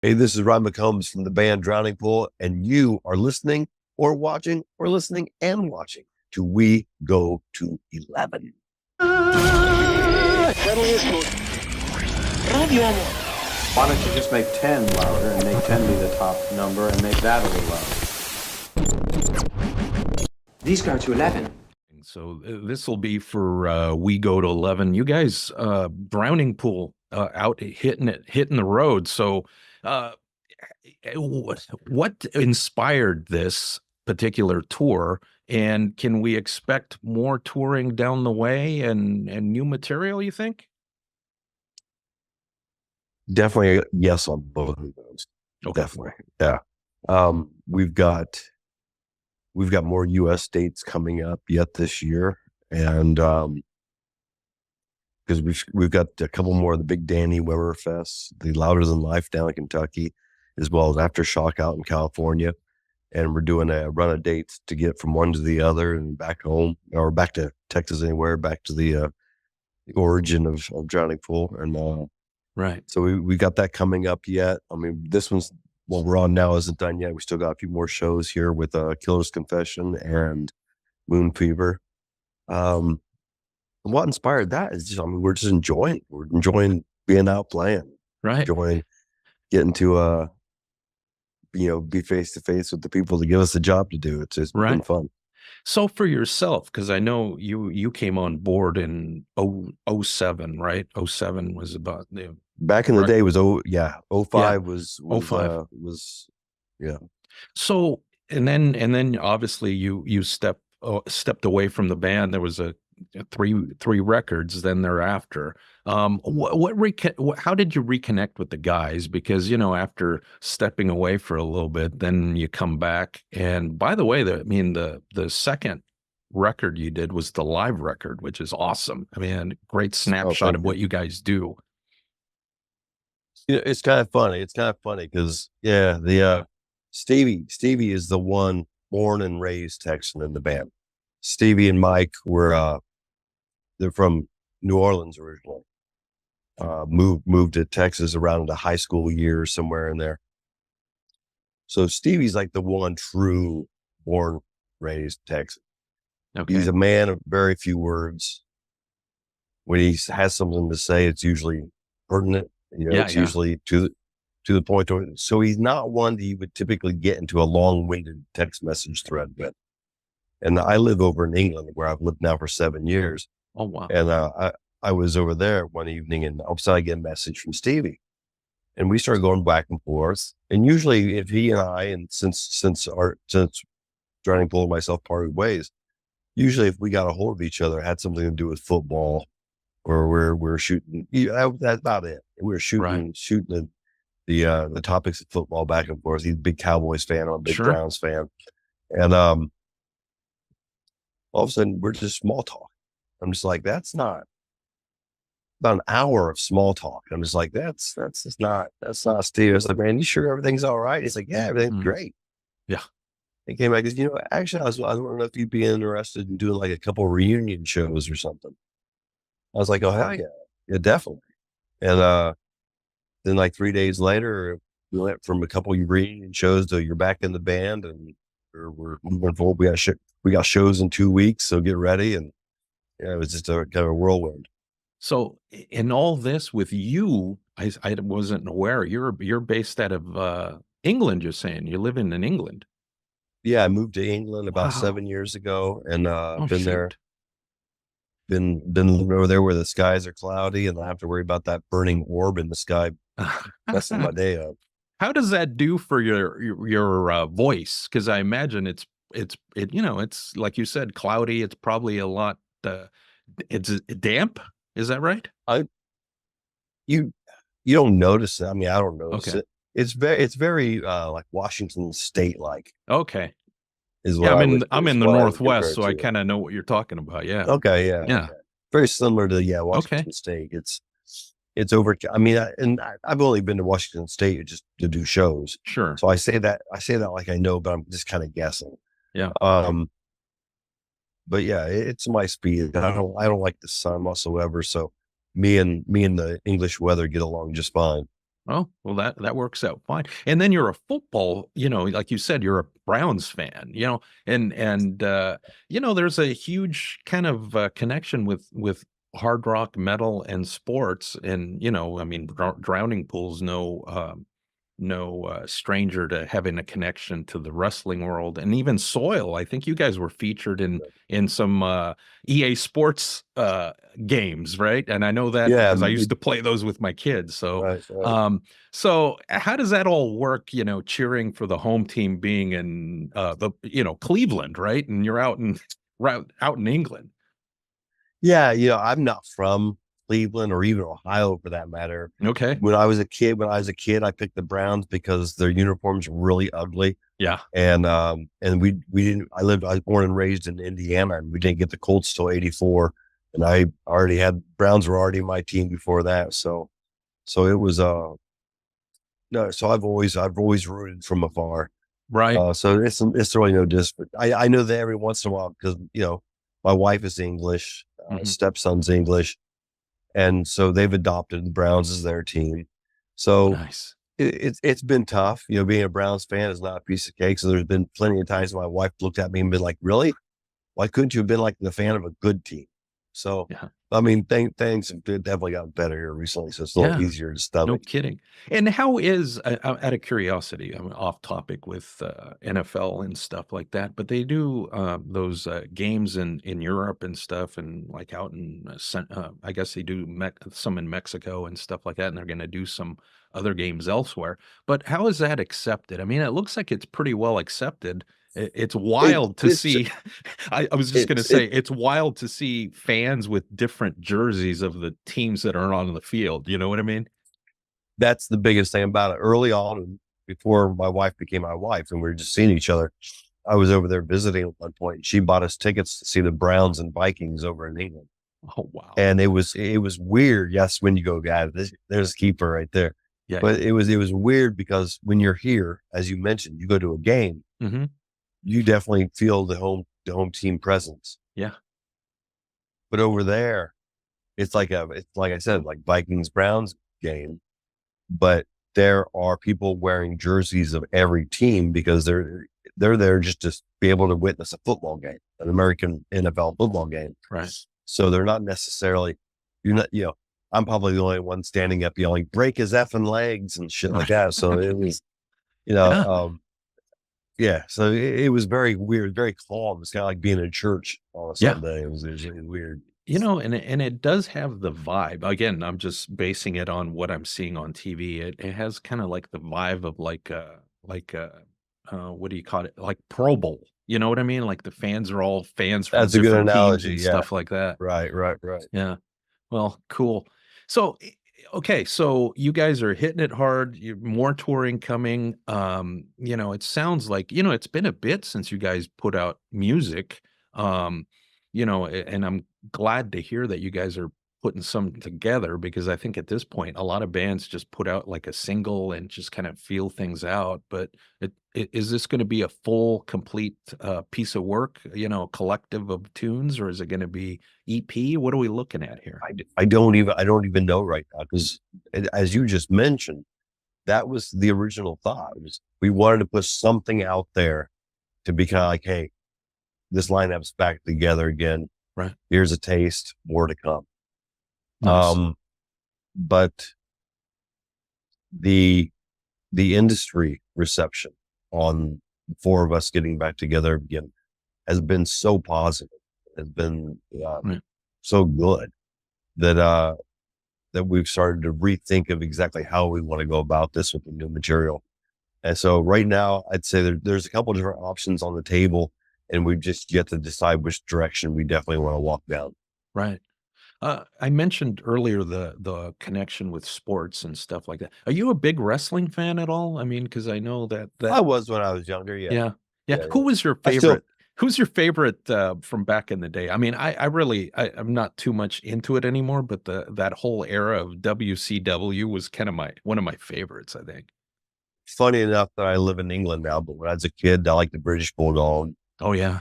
Hey, this is Ryan McCombs from the band Drowning Pool, and you are listening or watching or listening and watching to We Go to 11. Why don't you just make 10 louder and make 10 be the top number and make that a little louder? These go to 11. So this will be for We Go to 11. You guys, Drowning Pool, out hitting the road. So what inspired this particular tour? And can we expect more touring down the way and new material, you think? Definitely yes on both of those. Okay. Definitely. Yeah. We've got more US dates coming up yet this year. And because we've got a couple more of the big Danny Weber Fests, the Louder Than Life down in Kentucky, as well as Aftershock out in California. And we're doing a run of dates to get from one to the other and back home, or back to Texas, anywhere, back to the origin of Drowning Pool. And right. So we got that coming up yet. I mean, this one's what we're on now isn't done yet. We still got a few more shows here with Killer's Confession and Moon Fever. What inspired that is just, I mean, we're enjoying being out playing, right? Enjoying getting to be face to face with the people to give us a job to do. It's just been fun. So for yourself, because I know you came on board in 07, right? 07 was about back in the day was 05 yeah. was 05 was yeah. So and then obviously you stepped away from the band. There was a three records then thereafter. How did you reconnect with the guys? Because after stepping away for a little bit, then you come back. And by the way, the second record you did was the live record, which is awesome. I mean, great snapshot of what you guys do. It's kind of funny. It's kind of funny because the Stevie is the one born and raised Texan in the band. Stevie and Mike were they're from New Orleans originally. Moved to Texas around the high school years, somewhere in there. So Stevie's like the one true born, raised Texan. Okay. He's a man of very few words. When he has something to say, it's usually pertinent. It's usually to the point. So he's not one that you would typically get into a long-winded text message thread with. And I live over in England, where I've lived now for 7 years. Oh, wow. And I was over there one evening, and all of a sudden I get a message from Stevie, and we started going back and forth. And usually, if he and I, and since Drowning Pool and myself parted ways, usually if we got a hold of each other, it had something to do with football, or we're shooting. That's about it. We were shooting the topics of football back and forth. He's a big Cowboys fan, I'm a big Browns fan, and all of a sudden we're just small talk. I'm just like, that's not about an hour of small talk. I'm just like, that's not Steve. I was like, man, you sure everything's all right? He's like, yeah, everything's great. Yeah. He came back, because, actually, I was wondering if you'd be interested in doing like a couple reunion shows or something. I was like, oh, hell yeah. Yeah, definitely. And then like 3 days later, we went from a couple of reunion shows to you're back in the band, and we're moving forward. We got shows in 2 weeks, so get ready. And it was just a kind of a whirlwind. So in all this with you, I wasn't aware you're based out of England. You're saying you're living in England. Yeah, I moved to England about 7 years ago, and been there. Been living over there where the skies are cloudy, and I have to worry about that burning orb in the sky messing my day up. How does that do for your voice? Because I imagine it's like you said, cloudy. It's probably a lot. It's damp. Is that right? You don't notice it. I mean, I don't notice it. It's very like Washington State like. Okay. Is what I'm in the Northwest, so I kind of know what you're talking about. Yeah. Okay. Yeah. Yeah. Okay. Very similar to Washington State. It's over. I mean, I've only been to Washington State just to do shows. Sure. So I say that like I know, but I'm just kind of guessing. Yeah. But yeah, it's my speed. I don't like the sun whatsoever. So me and the English weather get along just fine. Oh, well, that works out fine. And then you're a football, like you said, you're a Browns fan, and there's a huge kind of connection with hard rock, metal, and sports. And I mean, Drowning Pool's no stranger to having a connection to the wrestling world, and even Soil. I think you guys were featured in some EA Sports games, right? And I know that Yeah, because I used to play those with my kids. So, right. so how does that all work? Cheering for the home team being in the Cleveland, right? And you're out in England. Yeah, I'm not from Cleveland or even Ohio for that matter. Okay. When I was a kid, I picked the Browns because their uniforms were really ugly. Yeah. And we didn't. I was born and raised in Indiana, and we didn't get the Colts till '84. And I already had Browns were already my team before that. So it was no. So I've always rooted from afar. Right. So it's really no different. I know that every once in a while because my wife is English, Mhm. stepson's English, and so they've adopted the Browns as their team. So Nice. it's been tough. Being a Browns fan is not a piece of cake. So there's been plenty of times my wife looked at me and been like, "Really? Why couldn't you have been like the fan of a good team?" So Yeah. I mean, things have definitely gotten better here recently, so it's a little Yeah. easier to No stomach. kidding. And how is, out of curiosity, I'm off topic with NFL and stuff like that, but they do those games in Europe and stuff, and like out in, I guess they do some in Mexico and stuff like that, and they're going to do some other games elsewhere. But how is that accepted? I mean, it looks like it's pretty well accepted. It's It wild to it's see. I was just going to it's say, it's wild to see fans with different jerseys of the teams that are on the field. You know what I mean? That's the biggest thing about it. Early on, before my wife became my wife, and we were just seeing each other, I was over there visiting at one point. She bought us tickets to see the Browns and Vikings over in England, Oh, wow. and it was weird. Yes, when you go, guys, there's a keeper right there. Yeah. But it was weird because when you're here, as you mentioned, you go to a game, Hmm. you definitely feel the home team presence. Yeah. But over there, it's like I said, like Vikings Browns game, but there are people wearing jerseys of every team because they're there just to be able to witness a football game, an American NFL football game. Right. So they're not necessarily, you're not, I'm probably the only one standing up yelling, "Break his effing legs" and shit like that. So it was, Yeah. yeah. So it was very weird, very calm. It's kind of like being in church on a Yeah. Sunday. It was weird. And it does have the vibe. Again, I'm just basing it on what I'm seeing on TV. It has kind of like the vibe of what do you call it? Like Pro Bowl. You know what I mean? Like the fans are all fans from That's a good different teams analogy. and Yeah. stuff like that. Right. Yeah. Well, cool. So, okay, so you guys are hitting it hard. You're more touring coming. It sounds like, it's been a bit since you guys put out music. And I'm glad to hear that you guys are putting some together, because I think at this point a lot of bands just put out like a single and just kind of feel things out. But is this going to be a full, complete piece of work, collective of tunes, or is it going to be EP? What are we looking at here? I don't even know right now because, as you just mentioned, that was the original thought. We wanted to put something out there to be kind of like, hey, this lineup's back together again. Right. Here's a taste, more to come. Nice. But the industry reception on the four of us getting back together again has been so positive, has been Right. so good that that we've started to rethink of exactly how we want to go about this with the new material. And so right now, I'd say there's a couple different options on the table, and we've just yet to decide which direction we definitely want to walk down. Right. I mentioned earlier the connection with sports and stuff like that. Are you a big wrestling fan at all? I mean, because I know that. I was when I was younger. Yeah. Yeah. Yeah. Yeah. Who was your I still, favorite? Who's your favorite from back in the day? I mean, I'm not too much into it anymore, but that whole era of WCW was kind of one of my favorites, I think. funny enough that I live in England now, but when I was a kid, I liked the British Bulldog. Oh yeah.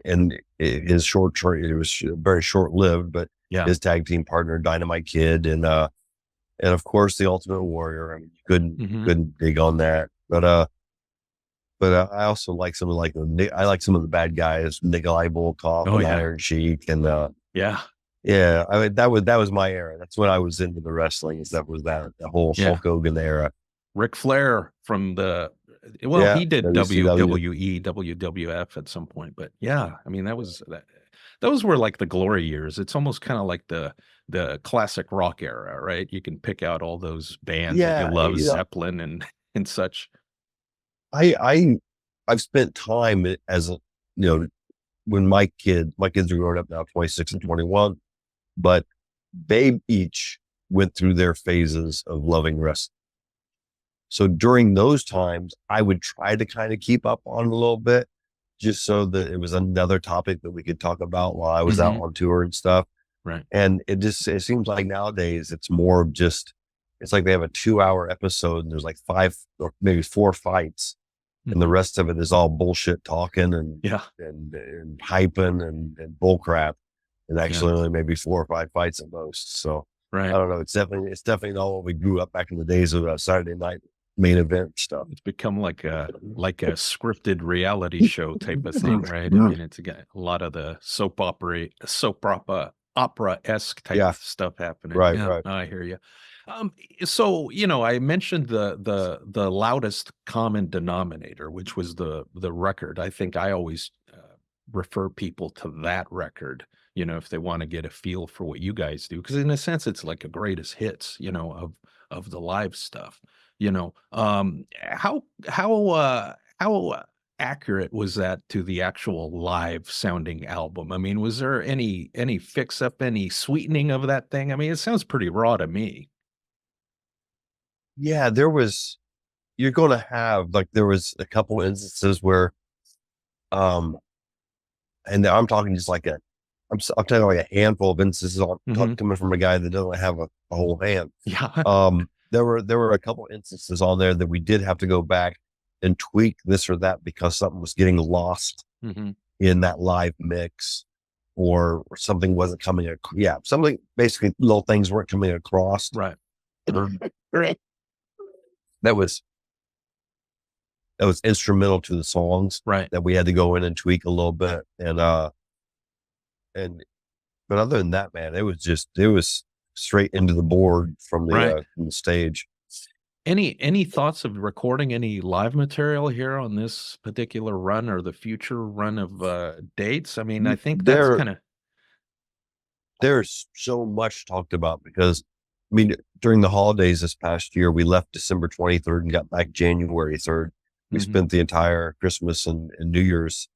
And his it was very short lived, but Yeah. his tag team partner, Dynamite Kid. And and of course the Ultimate Warrior. I mean, you Mhm. couldn't dig on that. But I also like some of I like some of the bad guys, Nikolai Volkov Oh and yeah. Iron Sheik, and Yeah. yeah, I mean that was my era. That's when I was into the wrestling. Is that was that the whole Yeah. Hulk Hogan era. Ric Flair from the well, Yeah, he did WCW. WWE, WWF at some point, but yeah, I mean those were like the glory years. It's almost kind of like the classic rock era, right? You can pick out all those bands that you Yeah, love, Zeppelin and and such. I I've spent time as a when my kids are growing up now, 26 and 21, but they each went through their phases of loving wrestling. So during those times, I would try to kind of keep up on it a little bit, just so that it was another topic that we could talk about while I was out Mhm. on tour and stuff. Right. And it seems like nowadays it's more of just, it's like they have a 2 hour episode and there's like five or maybe four fights, and the Mhm. rest of it is all bullshit talking Yeah. and hyping and bull crap, and Yeah. actually only maybe 4 or 5 fights at most. So I Right. don't know. It's definitely not what we grew up back in the days of Saturday night main event stuff. It's become like a scripted reality show type of thing, right? I mean, it's got a lot of the soap opera-esque type Yeah, stuff happening. right, Yeah, right. I hear you. So, I mentioned the loudest common denominator, which was the record. I think I always refer people to that record, if they want to get a feel for what you guys do, because in a sense, it's like a greatest hits, of the live stuff. How accurate was that to the actual live sounding album? I mean, was there any fix up, any sweetening of that thing? I mean, it sounds pretty raw to me. Yeah, you're going to have, like, there was a couple instances where, um, and I'm talking just like I'm talking like a handful of instances Mhm. coming from a guy that doesn't have a whole hand. Yeah. There were a couple instances on there that we did have to go back and tweak this or that because something was getting lost Mhm. in that live mix, or something wasn't coming. Yeah, something, basically little things weren't coming across. Right. That was instrumental to the songs Right. that we had to go in and tweak a little bit. And but other than that, man, it was straight into the board Right. from the stage. Any thoughts of recording any live material here on this particular run or the future run of, dates? I mean, I think that's There kinda there's so much talked about because, I mean, during the holidays this past year, we left December 23rd and got back January 3rd. We Mhm. spent the entire Christmas and New Year's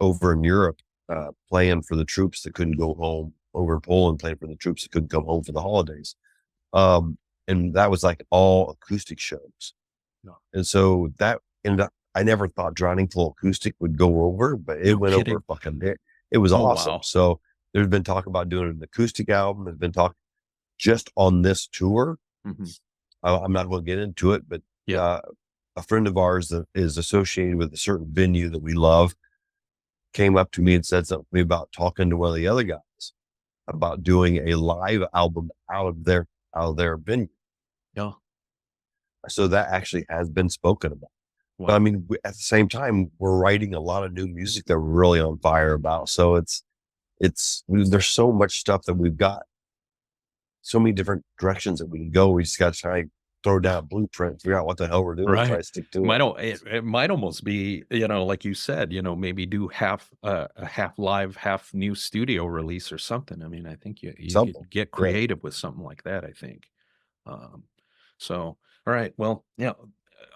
over in Europe, playing for the troops that couldn't go home, over in Poland, playing for the troops that couldn't come home for the holidays. Um, and that was like all acoustic shows. No. And so that ended up, I never thought Drowning Pool acoustic would go over, but it No went over kidding. fucking it. It was Oh, awesome. wow. So there's been talk about doing an acoustic album. There's been talk just on this tour. Mhm. I'm not going to get into it, but Yep. uh, a friend of ours that is associated with a certain venue that we love came up to me and said something to me about talking to one of the other guys about doing a live album out of their venue. Yeah. So that actually has been spoken about. But I Wow. mean, at the same time, we're writing a lot of new music that we're really on fire about. So there's so much stuff that we've got, so many different directions that we can go. We just got to try and throw down a blueprint, figure out what the hell we're doing, and try Right. to stick to it. It might almost be, like you said, maybe do half a half live, half new studio release or something. I mean, I think you Something. could get Yeah. creative with something like that, I think. Um, so, all right. Well, yeah,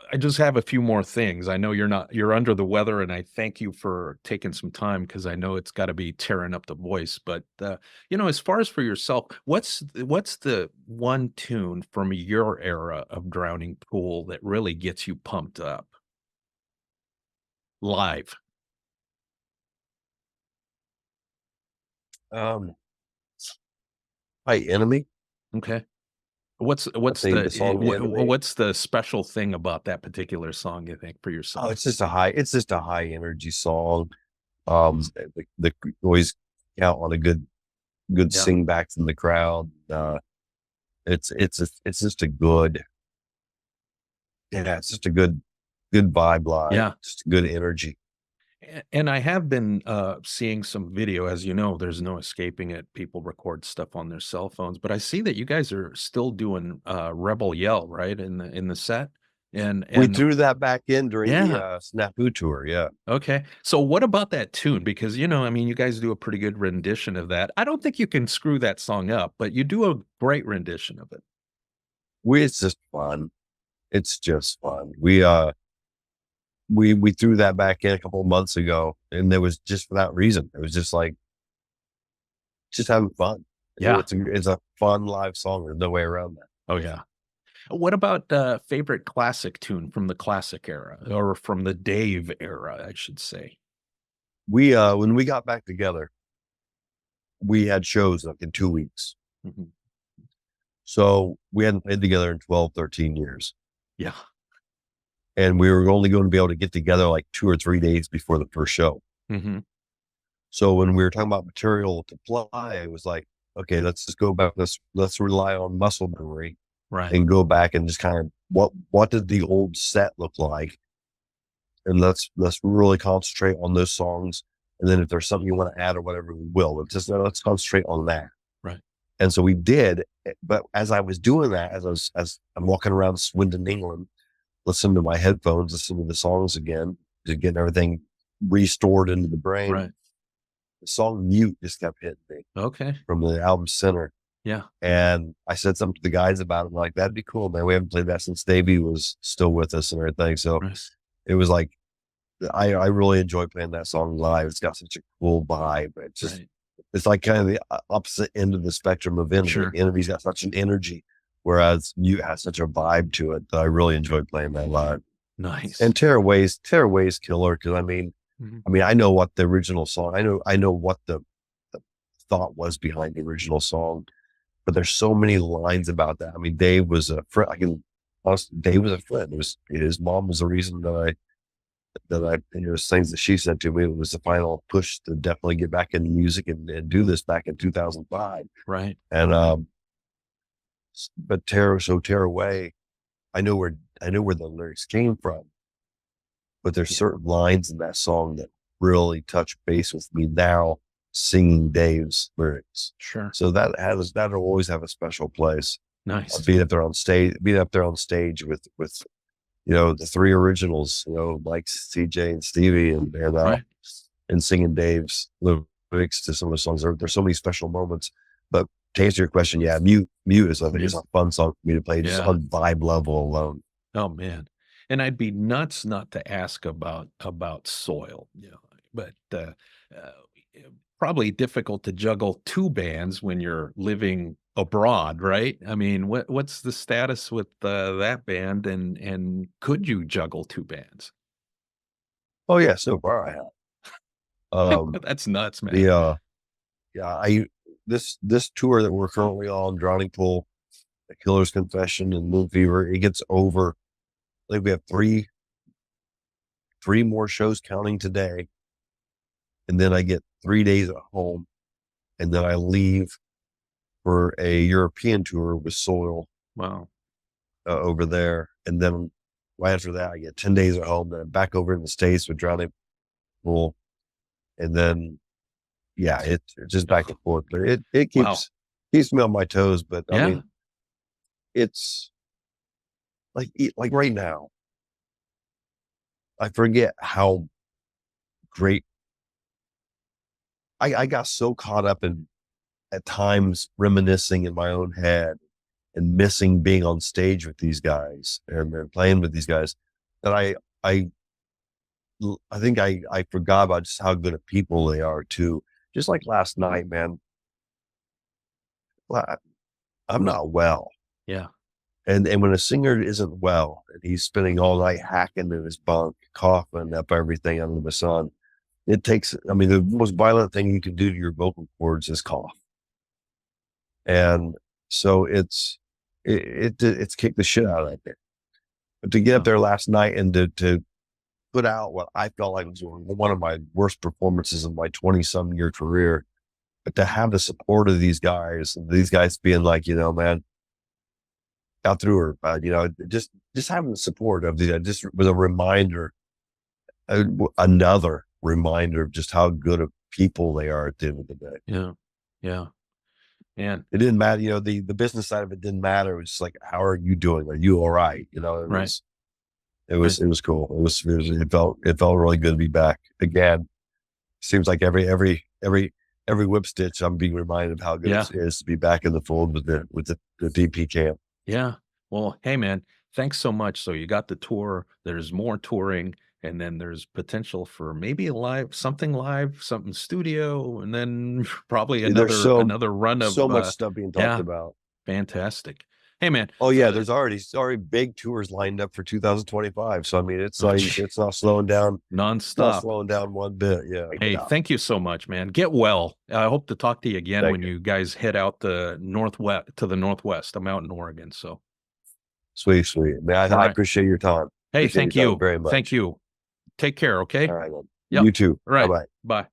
I just have a few more things. I know you're under the weather, and I thank you for taking some time because I know it's got to be tearing up the voice. But as far as for yourself, what's the one tune from your era of Drowning Pool that really gets you pumped up live? Um, Hi, Enemy. Okay. What's I what's think the the song The Enemy. what's the special thing about that particular song, you think, for Oh, yourself? it's just a high energy song. The always count on a good Yeah. sing back from the crowd. It's just a good, yeah, it's just a good vibe live. Yeah. Just a good energy. And I have been seeing some video, as you know, there's no escaping it. People record stuff on their cell phones, but I see that you guys are still doing Rebel Yell, right? In the set. We And threw that back in during the yeah. Snafu tour. Yeah. Okay. So what about that tune? Because, I mean, you guys do a pretty good rendition of that. I don't think you can screw that song up, but you do a great rendition of it. It's just fun. It's just fun. We threw that back in a couple of months ago, and it was just for that reason. It was just like, just having fun. Yeah. It's a fun live song. There's no way around that. Oh, yeah. What about favorite classic tune from the classic era or from the Dave era, I should say? We, when we got back together, we had shows like in 2 weeks. Mhm. So we hadn't played together in 12, 13 years. Yeah. And we were only going to be able to get together like 2 or 3 days before the first show. Hmm. So when we were talking about material to play, it was like, okay, let's just go back. Let's rely on muscle memory Right. and go back and just kind of what did the old set look like? And let's really concentrate on those songs. And then if there's something you want to add or whatever, we will. Let's concentrate on that. Right. And so we did. But as I was doing that, as I'm walking around Swindon, England, listening to my headphones, listening to the songs again, to get everything restored into the brain. Right. The song Mute just kept hitting me Okay. from the album Center. Yeah. And I said something to the guys about it. Like, that'd be cool, man. We haven't played that since Davey was still with us and everything. So Right. it was like, I really enjoy playing that song live. It's got such a cool vibe. It's just, Right. it's like kind of the opposite end of the spectrum of Enemy. Sure. Enemy's got such an energy, whereas Mute has such a vibe to it that I really enjoy playing that live. Nice. And Tearaway's killer. Cause I mean, Mhm. I know what the original song, I know what the thought was behind the original song, but there's so many lines about that. I mean, Dave was a friend. Dave was a friend. His mom was the reason that there's things that she said to me. It was the final push to definitely get back into music and do this back in 2005. Right. And, but Tear Away, I know where the lyrics came from, but there's certain lines in that song that really touch base with me now, singing Dave's lyrics. Sure. So that'll always have a special place. Nice. Being up there on stage with the three originals, Mike, CJ, and Stevie, Right. and singing Dave's lyrics to some of the songs. There's so many special moments. But to answer your question, yeah, Mute is I think it's a fun song for me to play just Yeah. on vibe level alone. Oh man. And I'd be nuts not to ask about Soil, but probably difficult to juggle two bands when you're living abroad, right? I mean, what's the status with that band, and could you juggle two bands? Oh yeah, so far I have. That's nuts, man. This tour that we're currently on, Drowning Pool, The Killer's Confession, and Moon Fever, it gets over. I think we have three more shows counting today, and then I get 3 days at home, and then I leave for a European tour with Soil Wow. over there, and then right after that I get 10 days at home, then I'm back over in the States with Drowning Pool, and then it's just back and forth. But it keeps me on my toes. But Yeah. I mean, it's like right now, I forget how great I got so caught up in at times reminiscing in my own head and missing being on stage with these guys and playing with these guys that I think I forgot about just how good of people they are too. Just like last night, man. I'm not well. Yeah. And when a singer isn't well and he's spending all night hacking in his bunk, coughing up everything under the sun, it takes, the most violent thing you can do to your vocal cords is cough. And so it's kicked the shit out of it. But to get up there last night and to put out what I felt like was one of my worst performances in my 20-some year career, but to have the support of these guys being like, man, got through her. You know, just having the support of the just was a reminder, another reminder of just how good of people they are at the end of the day. Yeah. Yeah. And It didn't matter, you know, the business side of it didn't matter. It was just like, how are you doing? Are you all right? You know, right. it was cool. It felt really good to be back again. Seems like every whip stitch, I'm being reminded of how good Yeah. it is to be back in the fold with the DP camp. Yeah. Well, hey man, thanks so much. So you got the tour, there's more touring, and then there's potential for maybe something studio, and then probably There's another run of so much stuff being talked yeah, about. fantastic. Hey man. Oh yeah, there's already big tours lined up for 2025. So I mean, it's like it's not slowing down, not nonstop. slowing down one bit. Yeah. Hey, yeah. thank you so much, man. Get well. I hope to talk to you again Thank when you guys head out the northwest. I'm out in Oregon, so Sweet. Man, I right. appreciate your time. Hey, Appreciate thank your time you very much. Thank you. Take care. Okay. All right. Yep. You too. Right. Bye-bye. Bye.